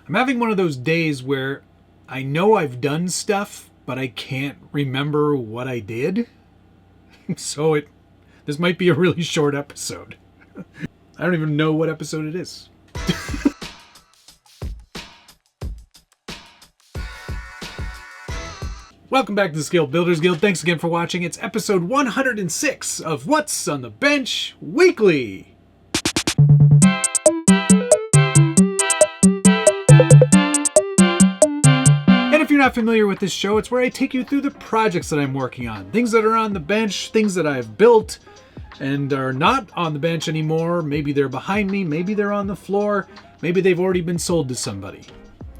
I'm having one of those days where I know I've done stuff, but I can't remember what I did. So this might be a really short episode. I don't even know what episode it is. Welcome back to the Scale Builders Guild. Thanks again for watching. It's episode 106 of What's on the Bench Weekly. If you're not familiar with this show, it's where I take you through the projects that I'm working on. Things that are on the bench, things that I've built and are not on the bench anymore. Maybe they're behind me, maybe they're on the floor, maybe they've already been sold to somebody,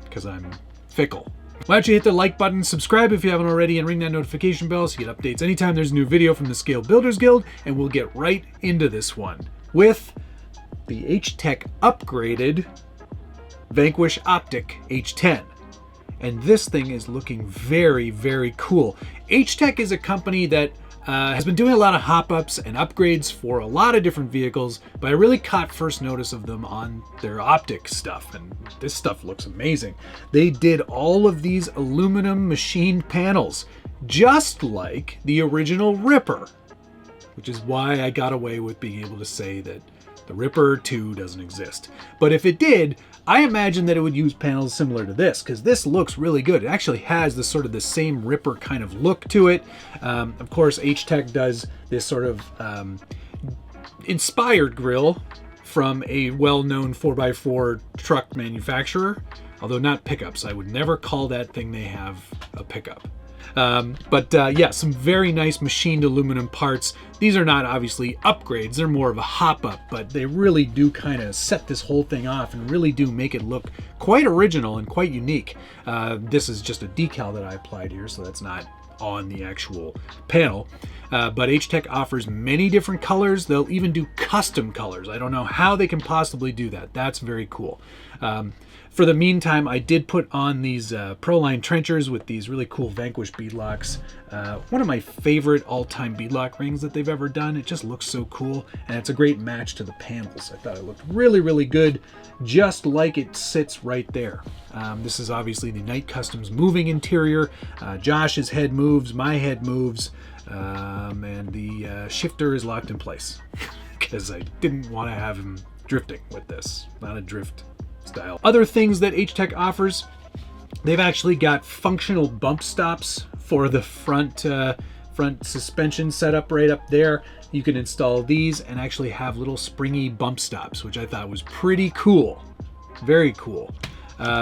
because I'm fickle. Why don't you hit the like button, subscribe if you haven't already, and ring that notification bell so you get updates anytime there's a new video from the Scale Builders Guild, and we'll get right into this one with the H10 upgraded Vanquish Optic H10. And this thing is looking very, very cool. H10 is a company that has been doing a lot of hop-ups and upgrades for a lot of different vehicles, but I really caught first notice of them on their optic stuff, and this stuff looks amazing. They did all of these aluminum machined panels, just like the original Ripper, which is why I got away with being able to say that the Ripper 2 doesn't exist. But if it did, I imagine that it would use panels similar to this, because this looks really good. It actually has the sort of the same Ripper kind of look to it. Of course, H10 does this sort of inspired grille from a well-known 4x4 truck manufacturer, although not pickups. I would never call that thing they have a pickup. Yeah, some very nice machined aluminum parts. These are not obviously upgrades, they're more of a hop-up, but they really do kind of set this whole thing off and really do make it look quite original and quite unique. This is just a decal that I applied here, so that's not on the actual panel. But H10 offers many different colors. They'll even do custom colors. I don't know how they can possibly do that. That's very cool. For the meantime, I did put on these Proline trenchers with these really cool Vanquish beadlocks. One of my favorite all-time beadlock rings that they've ever done. It just looks so cool, and it's a great match to the panels. I thought it looked really, really good, just like it sits right there. This is obviously the Knight Customs moving interior. Josh's head moves, my head moves, and the shifter is locked in place because I didn't want to have him drifting with this. Not a drift style. Other things that H10 offers, they've actually got functional bump stops for the front suspension setup right up there. You can install these and actually have little springy bump stops, which I thought was pretty cool. Very cool.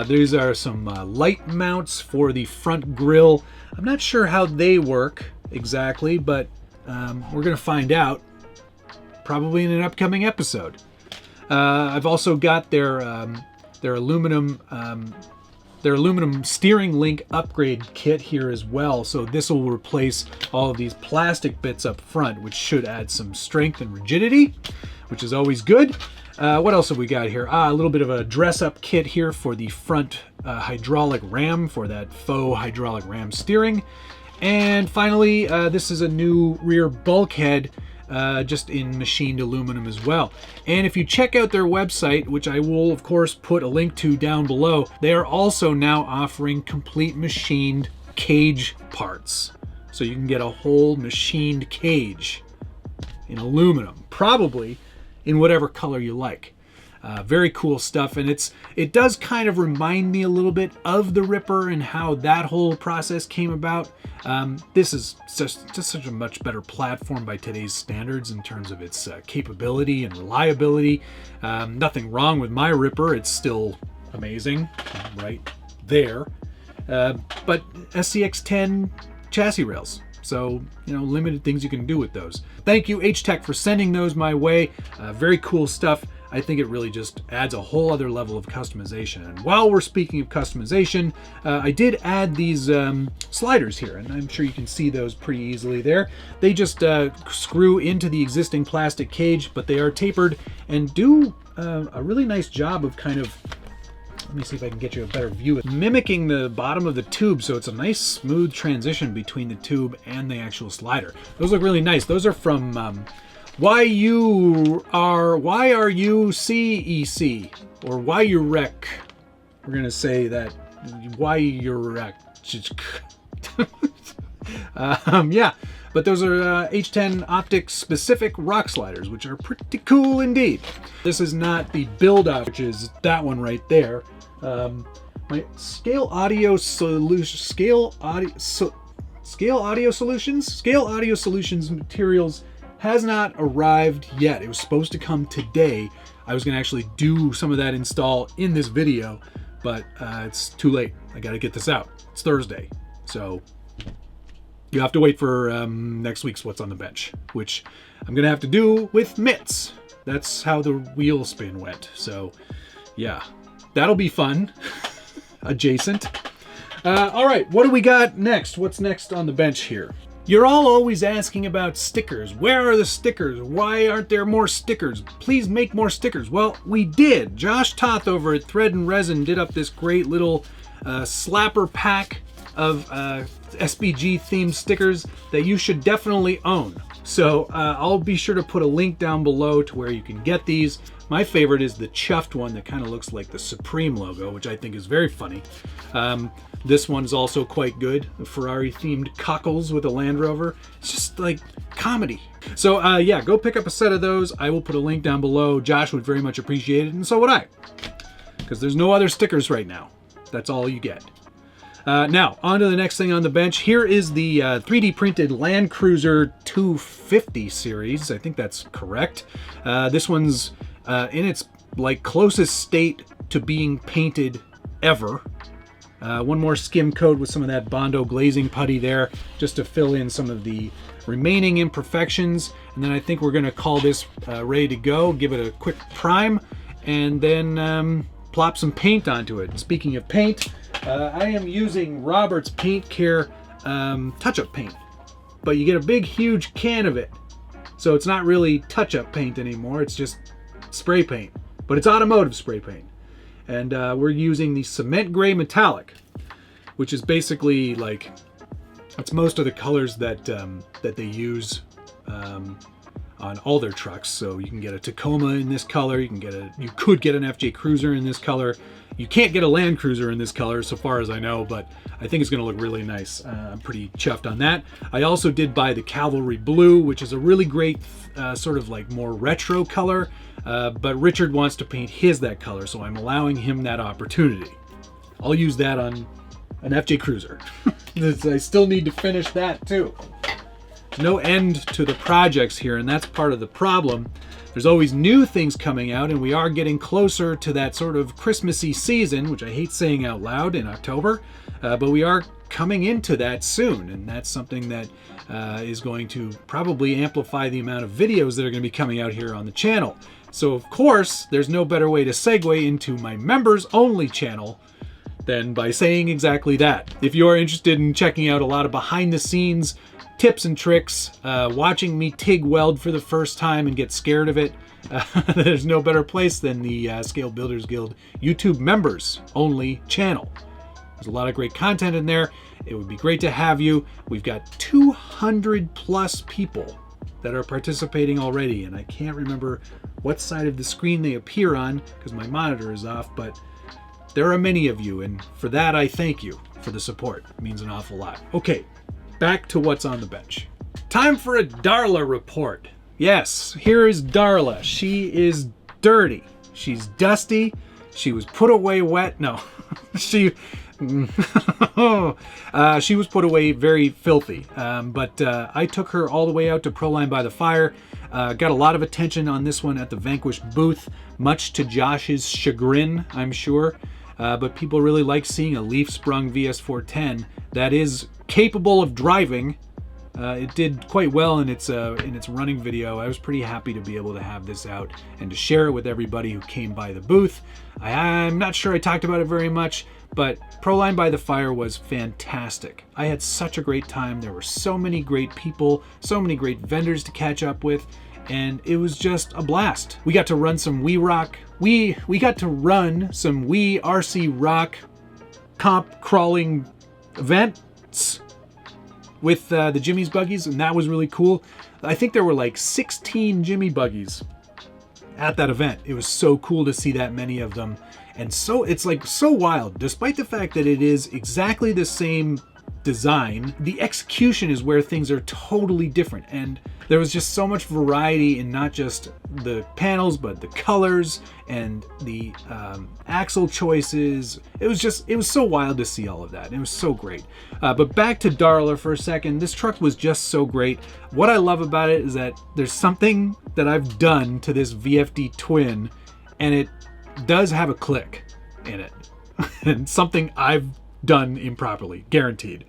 These are some light mounts for the front grille. I'm not sure how they work exactly, but we're going to find out probably in an upcoming episode. I've also got their aluminum steering link upgrade kit here as well. So this will replace all of these plastic bits up front, which should add some strength and rigidity, which is always good. What else have we got here? A little bit of a dress-up kit here for the front hydraulic ram, for that faux hydraulic ram steering. And finally, this is a new rear bulkhead, just in machined aluminum as well. And if you check out their website, which I will of course put a link to down below, they are also now offering complete machined cage parts. So you can get a whole machined cage in aluminum, probably in whatever color you like. Very cool stuff, and it does kind of remind me a little bit of the Ripper and how that whole process came about. This is just such a much better platform by today's standards in terms of its capability and reliability. Nothing wrong with my Ripper, it's still amazing, right there. But SCX10 chassis rails. So, limited things you can do with those. Thank you, H10, for sending those my way. Very cool stuff. I think it really just adds a whole other level of customization. And while we're speaking of customization, I did add these sliders here, and I'm sure you can see those pretty easily there. They just screw into the existing plastic cage, but they are tapered and do a really nice job of kind of, let me see if I can get you a better view, mimicking the bottom of the tube, so it's a nice smooth transition between the tube and the actual slider. Those look really nice. Those are from YRUCEC or YUREC we're going to say that why you're yeah, but those are H10 Optic specific rock sliders, which are pretty cool indeed. This is not the build out, which is that one right there. My Scale Audio Solutions materials has not arrived yet. It was supposed to come today. I was going to actually do some of that install in this video, but it's too late. I got to get this out. It's Thursday, so you have to wait for next week's What's on the Bench, which I'm going to have to do with mitts. That's how the wheel spin went. So yeah, that'll be fun. Adjacent. All right, what do we got next? What's next on the bench here? You're all always asking about stickers. Where are the stickers? Why aren't there more stickers? Please make more stickers. Well, we did. Josh Toth over at Thread and Resin did up this great little slapper pack of SBG themed stickers that you should definitely own. So I'll be sure to put a link down below to where you can get these. My favorite is the chuffed one that kind of looks like the Supreme logo, which I think is very funny. This one's also quite good. The Ferrari themed cockles with a Land Rover. It's just like comedy. So yeah, go pick up a set of those. I will put a link down below. Josh would very much appreciate it, and so would I. Because there's no other stickers right now. That's all you get. Now, on to the next thing on the bench. Here is the 3D printed Land Cruiser 250 series. I think that's correct. This one's in its like closest state to being painted ever. One more skim coat with some of that Bondo glazing putty there, just to fill in some of the remaining imperfections. And then I think we're going to call this ready to go, give it a quick prime, and then plop some paint onto it. And speaking of paint, I am using Robert's Paint Care touch-up paint, but you get a big, huge can of it. So it's not really touch-up paint anymore, it's just spray paint, but it's automotive spray paint. And we're using the cement gray metallic, which is basically like, it's most of the colors that that they use on all their trucks. So you can get a Tacoma in this color, you could get an FJ Cruiser in this color. You can't get a Land Cruiser in this color so far as I know, but I think it's going to look really nice. I'm pretty chuffed on that. I also did buy the Cavalry Blue, which is a really great sort of like more retro color, but Richard wants to paint his that color, so I'm allowing him that opportunity. I'll use that on an FJ Cruiser. I still need to finish that too. There's no end to the projects here, and that's part of the problem. There's always new things coming out, and we are getting closer to that sort of Christmassy season, which I hate saying out loud in October, but we are coming into that soon, and that's something that is going to probably amplify the amount of videos that are going to be coming out here on the channel. So of course, there's no better way to segue into my members only channel than by saying exactly that. If you're interested in checking out a lot of behind the scenes tips and tricks, watching me TIG weld for the first time and get scared of it, there's no better place than the Scale Builders Guild YouTube members only channel. There's a lot of great content in there. It would be great to have you. We've got 200 plus people that are participating already, and I can't remember what side of the screen they appear on because my monitor is off, but there are many of you, and for that I thank you for the support. It means an awful lot. Okay, back to what's on the bench. Time for a Darla report. Yes, here is Darla. She is dirty. She's dusty. She was put away wet. No, she was put away very filthy. But I took her all the way out to Proline by the Fire. Got a lot of attention on this one at the Vanquish booth, much to Josh's chagrin, I'm sure. But people really like seeing a leaf-sprung VS410 that is capable of driving. It did quite well in its running video. I was pretty happy to be able to have this out and to share it with everybody who came by the booth. I'm not sure I talked about it very much, but Proline by the Fire was fantastic. I had such a great time. There were so many great people, so many great vendors to catch up with, and it was just a blast. We got to run some Wii Rock. We got to run some Wii RC Rock comp crawling events with the Jimmy's buggies, and that was really cool. I think there were like 16 Jimmy buggies at that event. It was so cool to see that many of them, And so it's like so wild, despite the fact that it is exactly the same design, the execution is where things are totally different. And there was just so much variety in not just the panels, but the colors and the axle choices. It was so wild to see all of that. It was so great. But back to Darla for a second. This truck was just so great. What I love about it is that there's something that I've done to this VFD twin, and it does have a click in it. And something I've done improperly, guaranteed.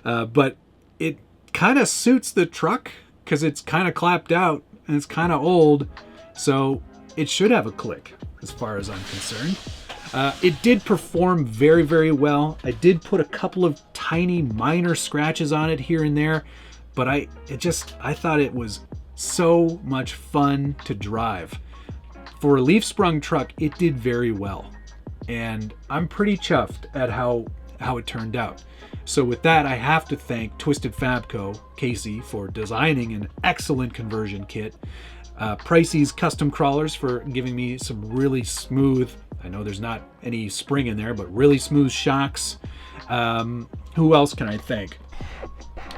But it kind of suits the truck because it's kind of clapped out and it's kind of old, so it should have a click as far as I'm concerned. It did perform very, very well. I did put a couple of tiny minor scratches on it here and there, but I thought it was so much fun to drive. For a leaf sprung truck, it did very well, and I'm pretty chuffed at how it turned out. So with that, I have to thank Twisted Fabco, Casey, for designing an excellent conversion kit. Pricey's Custom Crawlers for giving me some really smooth, I know there's not any spring in there, but really smooth shocks. Who else can I thank?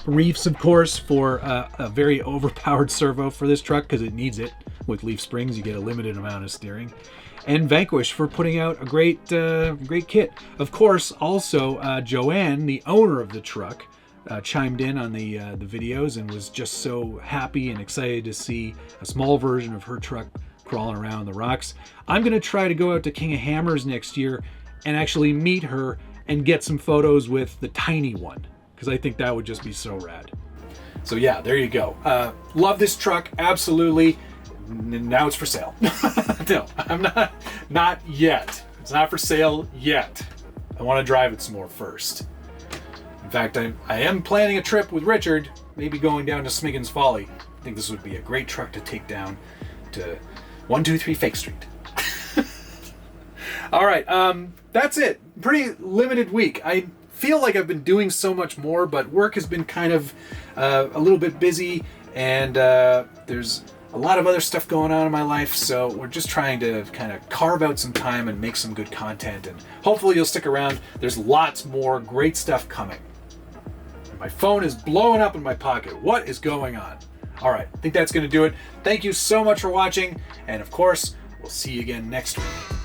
Reefs, of course, for a very overpowered servo for this truck because it needs it. With leaf springs, you get a limited amount of steering. And Vanquish for putting out a great kit. Of course, also Joanne, the owner of the truck, chimed in on the videos and was just so happy and excited to see a small version of her truck crawling around the rocks. I'm going to try to go out to King of Hammers next year and actually meet her and get some photos with the tiny one, because I think that would just be so rad. So yeah, there you go. Love this truck, absolutely. Now it's for sale. No, I'm not yet. It's not for sale yet. I want to drive it some more first. In fact, I am planning a trip with Richard, maybe going down to Smiggins Folly. I think this would be a great truck to take down to 123 Fake Street. All right, that's it. Pretty limited week. I feel like I've been doing so much more, but work has been kind of a little bit busy, and there's a lot of other stuff going on in my life, so we're just trying to kind of carve out some time and make some good content, and hopefully you'll stick around. There's lots more great stuff coming. My phone is blowing up in my pocket. What is going on? All right, I think that's going to do it. Thank you so much for watching, and of course, we'll see you again next week.